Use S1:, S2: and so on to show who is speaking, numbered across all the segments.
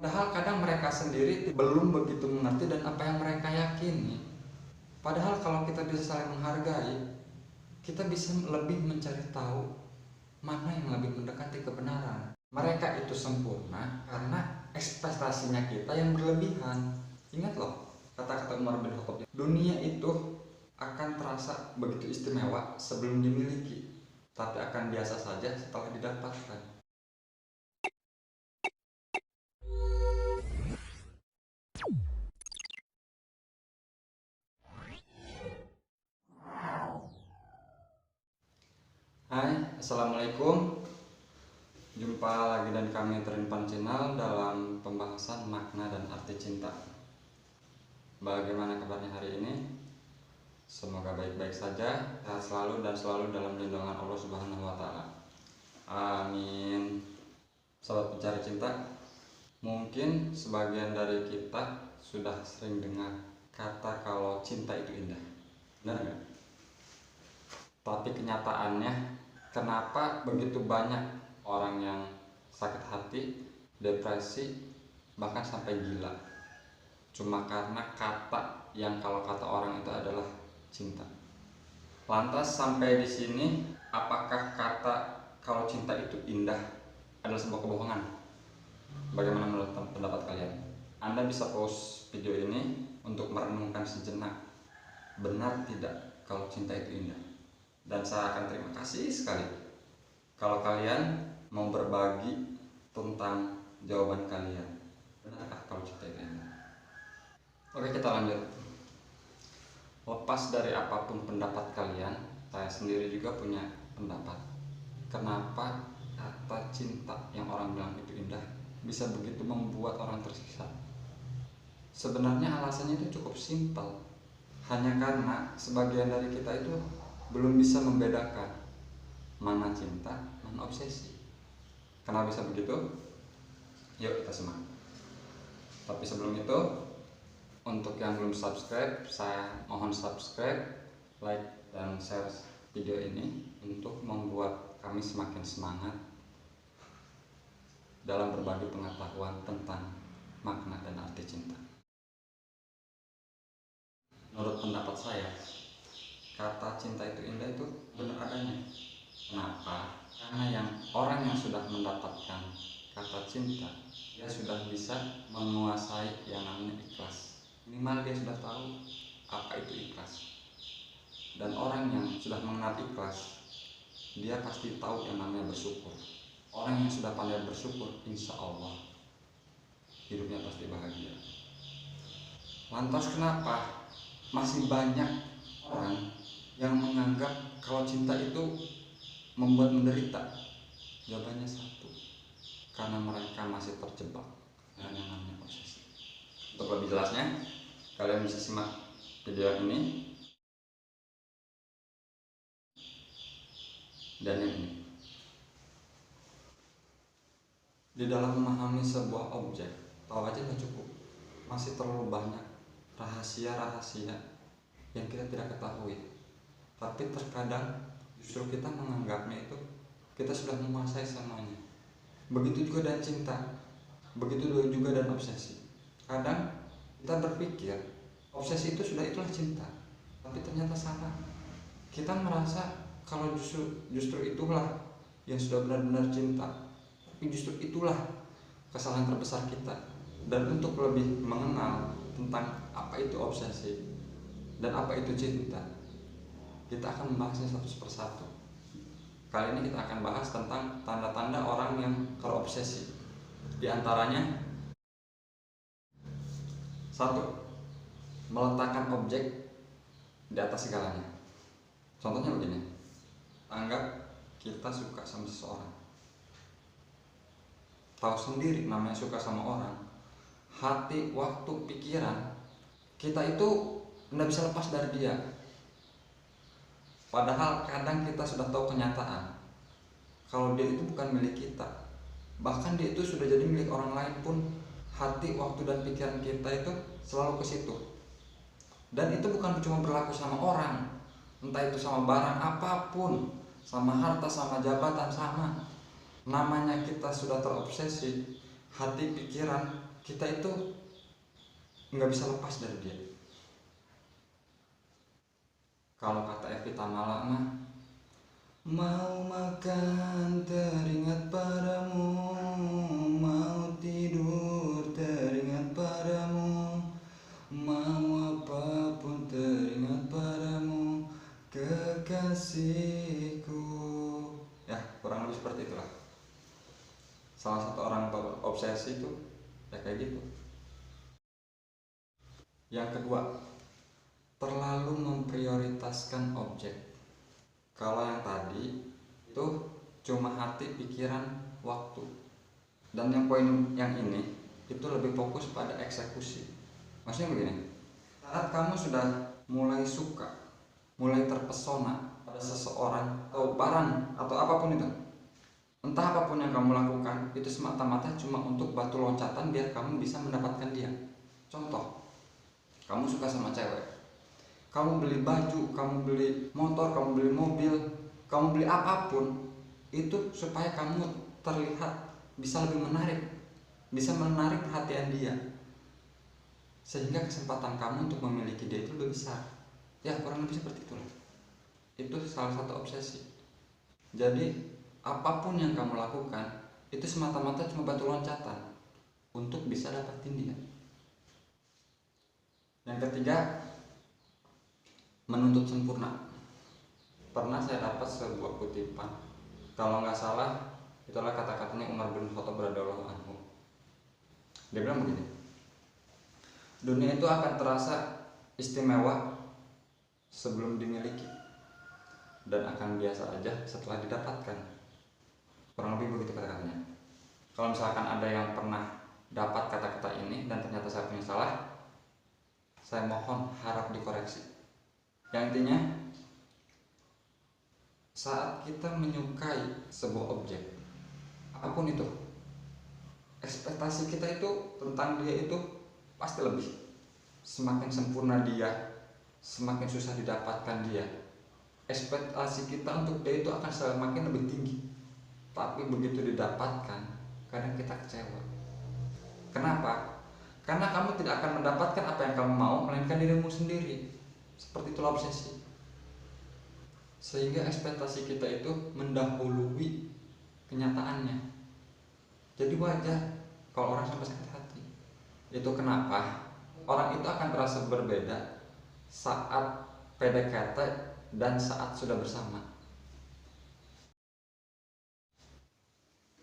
S1: Padahal kadang mereka sendiri belum begitu mengerti dan apa yang mereka yakini. Padahal kalau kita bisa saling menghargai, kita bisa lebih mencari tahu mana yang lebih mendekati kebenaran. Mereka itu sempurna karena ekspektasinya kita yang berlebihan. Ingat loh kata-kata Umar bin Khattab, dunia itu akan terasa begitu istimewa sebelum dimiliki, tapi akan biasa saja setelah didapatkan. Hai, Assalamualaikum. Jumpa lagi dan kami Terinpan Channel dalam pembahasan makna dan arti cinta. Bagaimana kabarnya hari ini? Semoga baik-baik saja, sehat selalu dan selalu dalam lindungan Allah Subhanahu wa Ta'ala. Amin. Sobat pencari cinta, mungkin sebagian dari kita sudah sering dengar kata kalau cinta itu indah. Benar nggak? Tapi kenyataannya, kenapa begitu banyak orang yang sakit hati, depresi, bahkan sampai gila? Cuma karena kata yang kalau kata orang itu adalah cinta. Lantas sampai di sini, apakah kata kalau cinta itu indah adalah sebuah kebohongan? Bagaimana menurut pendapat kalian? Anda bisa pause video ini untuk merenungkan sejenak. Benar tidak kalau cinta itu indah? Dan saya akan terima kasih sekali kalau kalian mau berbagi tentang jawaban kalian. Benarkah kalau cinta itu indah? Oke, kita lanjut. Lepas dari apapun pendapat kalian, saya sendiri juga punya pendapat. Kenapa kata cinta yang orang bilang itu indah bisa begitu membuat orang tersiksa? Sebenarnya alasannya itu cukup simpel. Hanya karena sebagian dari kita itu belum bisa membedakan mana cinta, mana obsesi. Kenapa bisa begitu? Yuk kita simak. Tapi sebelum itu, untuk yang belum subscribe, saya mohon subscribe, like, dan share video ini untuk membuat kami semakin semangat dalam berbagi pengetahuan tentang makna dan arti cinta. Menurut pendapat saya, kata cinta itu indah itu benar adanya. Kenapa? Karena orang yang sudah mendapatkan kata cinta, dia sudah bisa menguasai yang namanya ikhlas. Minimal dia sudah tahu apa itu ikhlas. Dan orang yang sudah mengenal ikhlas, dia pasti tahu yang namanya bersyukur. Orang yang sudah pandai bersyukur, insya Allah hidupnya pasti bahagia. Lantas kenapa masih banyak orang yang menganggap kalau cinta itu membuat menderita? Jawabannya satu, karena mereka masih terjebak dengan yang namanya obsesi. Untuk lebih jelasnya, kalian bisa simak video ini dan yang ini. Di dalam memahami sebuah objek, tahu aja nggak cukup, masih terlalu banyak rahasia-rahasia yang kita tidak ketahui. Tapi terkadang justru kita menganggapnya itu kita sudah menguasai semuanya. Begitu juga dengan cinta, begitu juga dengan obsesi. Kadang kita berpikir obsesi itu itulah cinta, tapi ternyata salah. Kita merasa kalau justru itulah yang sudah benar-benar cinta, tapi justru itulah kesalahan terbesar kita. Dan untuk lebih mengenal tentang apa itu obsesi dan apa itu cinta, kita akan membahasnya satu persatu. Kali ini kita akan bahas tentang tanda-tanda orang yang terobsesi. Di antaranya, 1. Meletakkan objek di atas segalanya. Contohnya begini, anggap kita suka sama seseorang, tahu sendiri namanya suka sama orang, hati, waktu, pikiran kita itu tidak bisa lepas dari dia. Padahal kadang kita sudah tahu kenyataan kalau dia itu bukan milik kita, bahkan dia itu sudah jadi milik orang lain pun, hati, waktu, dan pikiran kita itu selalu ke situ. Dan itu bukan cuma berlaku sama orang, entah itu sama barang apapun, sama harta, sama jabatan, sama. Namanya kita sudah terobsesi, hati pikiran kita itu nggak bisa lepas dari dia. Kalau kata Evie Tamala mah, mau makan teringat padamu, mau tidur teringat padamu, mau apapun teringat padamu, kekasihku. Ya, kurang lebih seperti itulah. Salah satu orang obsesi itu ya kayak gitu. Yang kedua, terlalu memprioritaskan objek. Kalau yang tadi itu cuma hati, pikiran, waktu. Dan yang poin yang ini itu lebih fokus pada eksekusi. Maksudnya begini, saat kamu sudah mulai suka, mulai terpesona pada seseorang atau barang atau apapun itu, entah apapun yang kamu lakukan, itu semata-mata cuma untuk batu loncatan biar kamu bisa mendapatkan dia. Contoh, kamu suka sama cewek, kamu beli baju, kamu beli motor, kamu beli mobil, kamu beli apapun itu supaya kamu terlihat bisa lebih menarik, bisa menarik perhatian dia, sehingga kesempatan kamu untuk memiliki dia itu lebih besar. Ya, kurang lebih seperti itulah. Itu salah satu obsesi. Jadi apapun yang kamu lakukan itu semata-mata cuma batu loncatan untuk bisa dapetin dia. Yang ketiga, menuntut sempurna. Pernah saya dapat sebuah kutipan, kalau nggak salah itulah kata-katanya Umar bin Khattab radhiyallahu anhu. Dia bilang begini, dunia itu akan terasa istimewa sebelum dimiliki dan akan biasa aja setelah didapatkan. Kurang lebih begitu kata-katanya. Kalau misalkan ada yang pernah dapat kata-kata ini dan ternyata saya punya salah, saya mohon harap dikoreksi. Yang intinya, saat kita menyukai sebuah objek, apapun itu, ekspektasi kita itu tentang dia itu pasti lebih. Semakin sempurna dia, semakin susah didapatkan dia. Ekspektasi kita untuk dia itu akan semakin lebih tinggi. Tapi begitu didapatkan, kadang kita kecewa. Kenapa? Karena kamu tidak akan mendapatkan apa yang kamu mau, melainkan dirimu sendiri. Seperti itulah obsesi. Sehingga ekspektasi kita itu mendahului kenyataannya. Jadi wajar kalau orang sampai sakit hati. Itu kenapa orang itu akan merasa berbeda saat PDKT dan saat sudah bersama.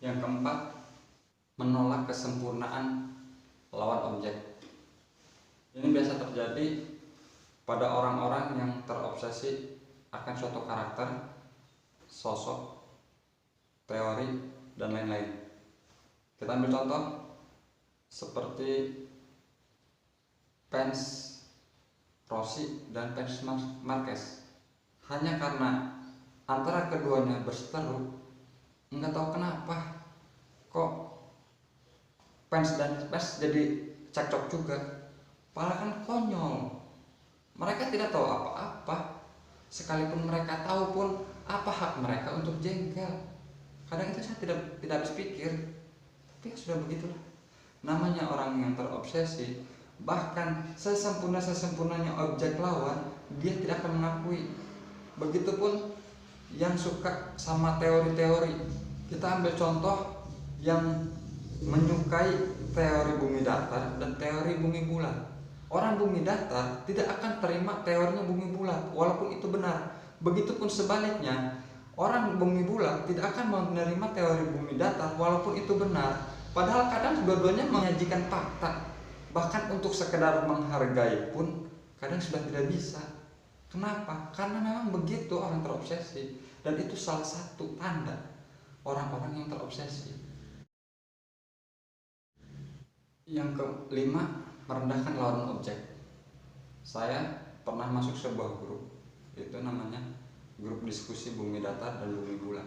S1: Yang keempat, menolak kesempurnaan lawan objek. Ini biasa terjadi pada orang-orang yang terobsesi akan suatu karakter, sosok, teori, dan lain-lain. Kita ambil contoh seperti fans Rossi dan fans Marquez. Hanya karena antara keduanya berseteru, nggak tahu kenapa kok fans dan fans jadi cekcok juga. Padahal kan konyol. Mereka tidak tahu apa-apa. Sekalipun mereka tahu pun, apa hak mereka untuk jengkel? Kadang itu saya tidak habis pikir. Tapi ya sudah begitulah. Namanya orang yang terobsesi, bahkan sesempurnanya objek lawan, dia tidak akan mengakui. Begitupun yang suka sama teori-teori. Kita ambil contoh yang menyukai teori bumi datar dan teori bumi bulat. Orang bumi datar tidak akan terima teorinya bumi bulat walaupun itu benar. Begitupun sebaliknya, orang bumi bulat tidak akan menerima teori bumi datar walaupun itu benar. Padahal kadang dua-duanya menyajikan fakta. Bahkan untuk sekedar menghargai pun kadang sudah tidak bisa. Kenapa? Karena memang begitu orang terobsesi. Dan itu salah satu tanda orang-orang yang terobsesi. Yang kelima, merendahkan lawan objek. Saya pernah masuk sebuah grup, itu namanya grup diskusi bumi datar dan bumi bulat.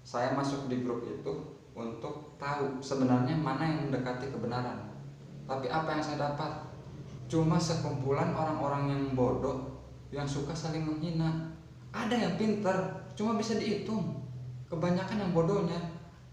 S1: Saya masuk di grup itu untuk tahu sebenarnya mana yang mendekati kebenaran. Tapi apa yang saya dapat? Cuma sekumpulan orang-orang yang bodoh yang suka saling menghina. Ada yang pintar, cuma bisa dihitung. Kebanyakan yang bodohnya,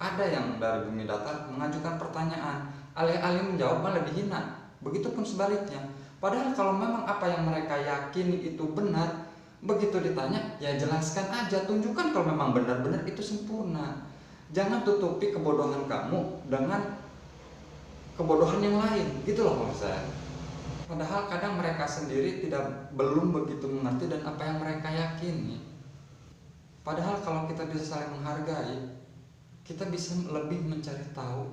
S1: Ada yang dari bumi datar mengajukan pertanyaan, alih-alih menjawab malah dihina. Begitupun sebaliknya. Padahal kalau memang apa yang mereka yakini itu benar, begitu ditanya, ya jelaskan aja, tunjukkan kalau memang benar-benar itu sempurna. Jangan tutupi kebodohan kamu dengan kebodohan yang lain, gitu loh maksud saya. Padahal kadang mereka sendiri belum begitu mengerti dan apa yang mereka yakini. Padahal kalau kita bisa saling menghargai, kita bisa lebih mencari tahu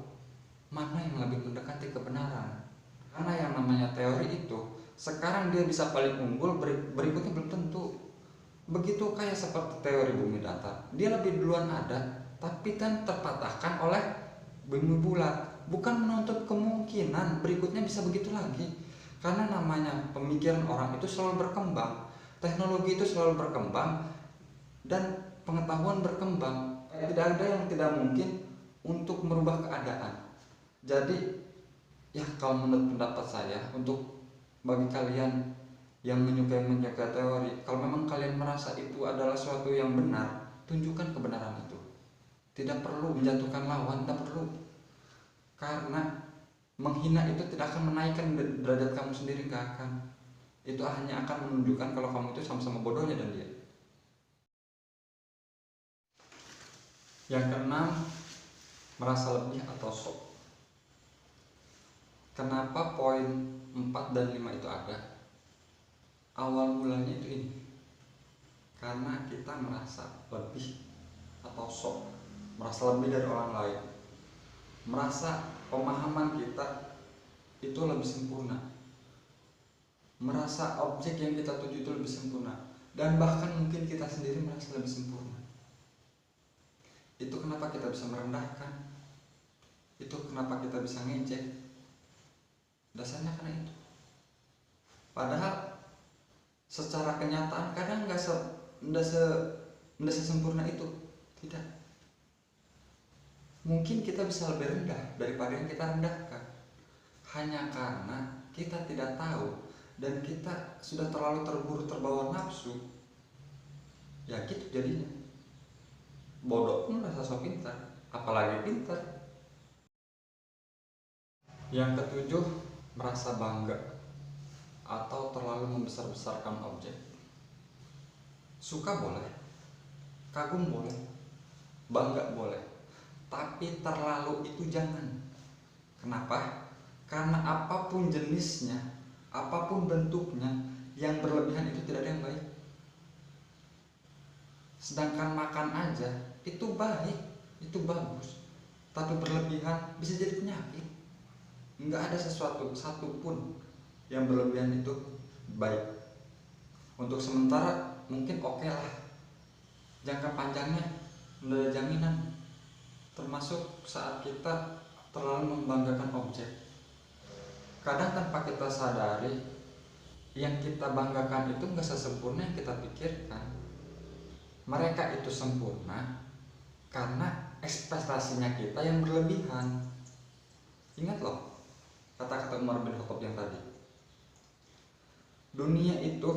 S1: mana yang lebih mendekati kebenaran. Karena yang namanya teori itu, sekarang dia bisa paling unggul, berikutnya belum tentu. Begitu kayak seperti teori bumi datar, dia lebih duluan ada, tapi kan terpatahkan oleh bumi bulat. Bukan menuntut kemungkinan berikutnya bisa begitu lagi. Karena namanya pemikiran orang itu selalu berkembang, teknologi itu selalu berkembang, dan pengetahuan berkembang. Tidak ada yang tidak mungkin untuk merubah keadaan. Jadi ya kalau menurut pendapat saya, untuk bagi kalian yang menyukai teori, kalau memang kalian merasa itu adalah suatu yang benar, tunjukkan kebenaran itu. Tidak perlu menjatuhkan lawan, tidak perlu. Karena menghina itu tidak akan menaikkan derajat kamu sendiri, gak akan. Itu hanya akan menunjukkan kalau kamu itu sama-sama bodohnya dan dia. Yang keenam, merasa lebih atau sok. Kenapa poin 4 dan 5 itu ada? Awal mulanya itu ini. Karena kita merasa lebih atau sok, merasa lebih dari orang lain. Merasa pemahaman kita itu lebih sempurna. Merasa objek yang kita tuju itu lebih sempurna. Dan bahkan mungkin kita sendiri merasa lebih sempurna. Itu kenapa kita bisa merendahkan. Itu kenapa kita bisa ngejek. Dasarnya karena itu. Padahal secara kenyataan kadang nggak sesempurna itu. Tidak. Mungkin kita bisa lebih rendah daripada yang kita rendahkan. Hanya karena kita tidak tahu dan kita sudah terlalu terburu terbawa nafsu. Ya gitu jadinya. Bodoh pun merasa so pintar, apalagi pintar. Yang ketujuh, merasa bangga atau terlalu membesar-besarkan objek. Suka boleh, kagum boleh, bangga boleh, tapi terlalu itu jangan. Kenapa? Karena apapun jenisnya, apapun bentuknya, yang berlebihan itu tidak ada yang baik. Sedangkan makan aja itu baik, itu bagus, tapi berlebihan bisa jadi penyakit. Nggak ada sesuatu satupun yang berlebihan itu baik. Untuk sementara mungkin oke lah, jangka panjangnya nggak ada jaminan. Termasuk saat kita terlalu membanggakan objek. Kadang tanpa kita sadari, yang kita banggakan itu nggak sesempurna yang kita pikirkan. Mereka itu sempurna karena ekspektasinya kita yang berlebihan. Ingat loh kata-kata Umar bin Khattab yang tadi. Dunia itu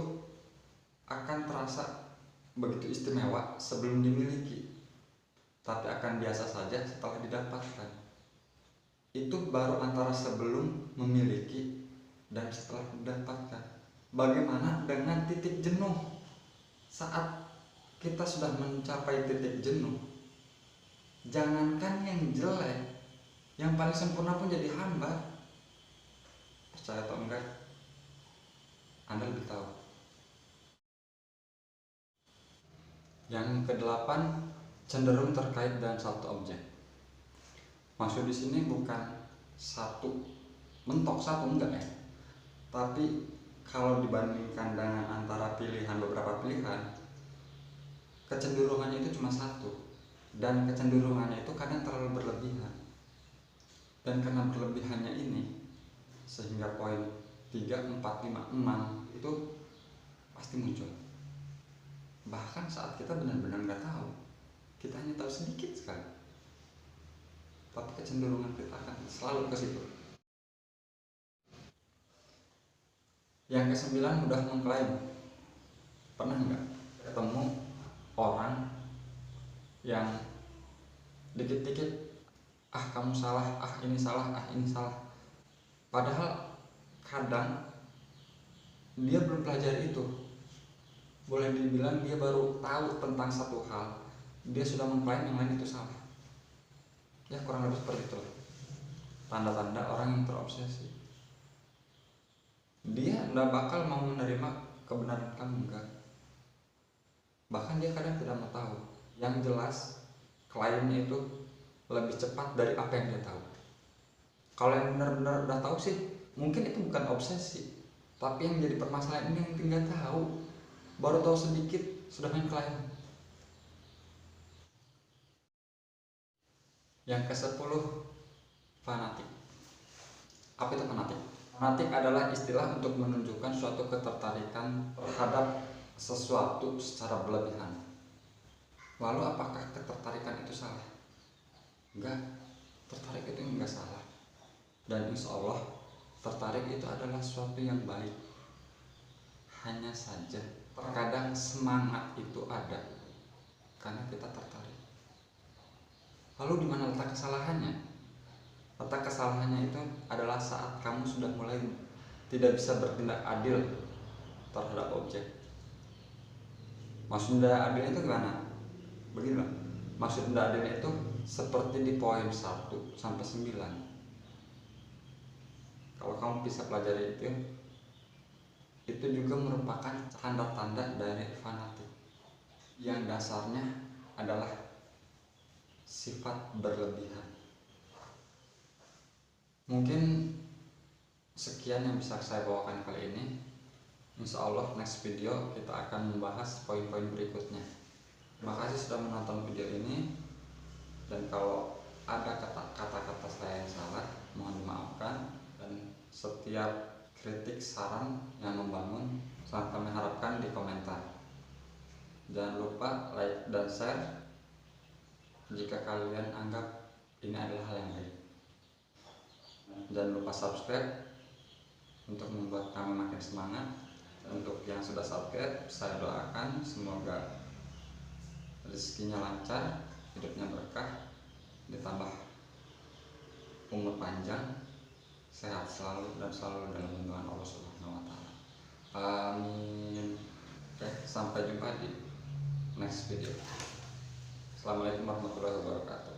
S1: akan terasa begitu istimewa sebelum dimiliki, tapi akan biasa saja setelah didapatkan. Itu baru antara sebelum memiliki dan setelah didapatkan. Bagaimana dengan titik jenuh? Saat kita sudah mencapai titik jenuh, jangankan yang jelek, yang paling sempurna pun jadi hambar. Percaya atau enggak, Anda lebih tahu. Yang kedelapan, cenderung terkait dengan satu objek. Maksud di sini bukan satu, mentok satu, enggak ya. Tapi kalau dibandingkan dengan antara beberapa pilihan, kecenderungannya itu cuma satu, dan kecenderungannya itu kadang terlalu berlebihan. Dan karena berlebihannya ini, sehingga poin 3, 4, 5, 6 itu pasti muncul. Bahkan saat kita benar-benar nggak tahu, kita hanya tahu sedikit sekali, tapi kecenderungan kita akan selalu ke situ. Yang kesembilan, mudah mengklaim. Pernah nggak ketemu orang yang dikit-dikit kamu salah, ini salah, ini salah. Padahal kadang dia belum pelajari itu. Boleh dibilang dia baru tahu tentang satu hal, dia sudah mengklaim yang lain itu salah. Ya kurang lebih seperti itu. Tanda-tanda orang yang terobsesi. Dia tidak bakal mau menerima kebenaran kamu, enggak. Bahkan dia kadang tidak mau tahu. Yang jelas kliennya itu lebih cepat dari apa yang dia tahu. Kalau yang benar-benar udah tahu sih, mungkin itu bukan obsesi, tapi yang jadi permasalahan ini yang tinggal tahu, baru tahu sedikit sudah main klien. Yang ke-10, fanatik. Apa itu fanatik? Fanatik adalah istilah untuk menunjukkan suatu ketertarikan terhadap sesuatu secara berlebihan. Lalu apakah ketertarikan itu salah? Enggak, tertarik itu enggak salah. Dan insya Allah tertarik itu adalah sesuatu yang baik. Hanya saja terkadang semangat itu ada karena kita tertarik. Lalu di mana letak kesalahannya? Letak kesalahannya itu adalah saat kamu sudah mulai tidak bisa bertindak adil terhadap objek. Maksud tidak adil itu gimana? Begini, maksud tidak adil itu seperti di poin 1 sampai 9. Kalau kamu bisa pelajari itu juga merupakan tanda-tanda dari fanatik yang dasarnya adalah sifat berlebihan. Mungkin sekian yang bisa saya bawakan kali ini. Insya Allah next video kita akan membahas poin-poin berikutnya. Terima kasih sudah menonton video ini, dan kalau ada kata-kata saya yang salah mohon dimaafkan, dan setiap kritik saran yang membangun sangat kami harapkan di komentar. Jangan lupa like dan share jika kalian anggap ini adalah hal yang baik. Jangan lupa subscribe untuk membuat kami makin semangat. Untuk yang sudah subscribe, saya doakan semoga rezekinya lancar, hidupnya berkah, ditambah umur panjang, sehat selalu dan selalu dalam lindungan Allah Subhanahu wa taala. Amin. Oke, sampai jumpa di next video. Assalamualaikum warahmatullahi wabarakatuh.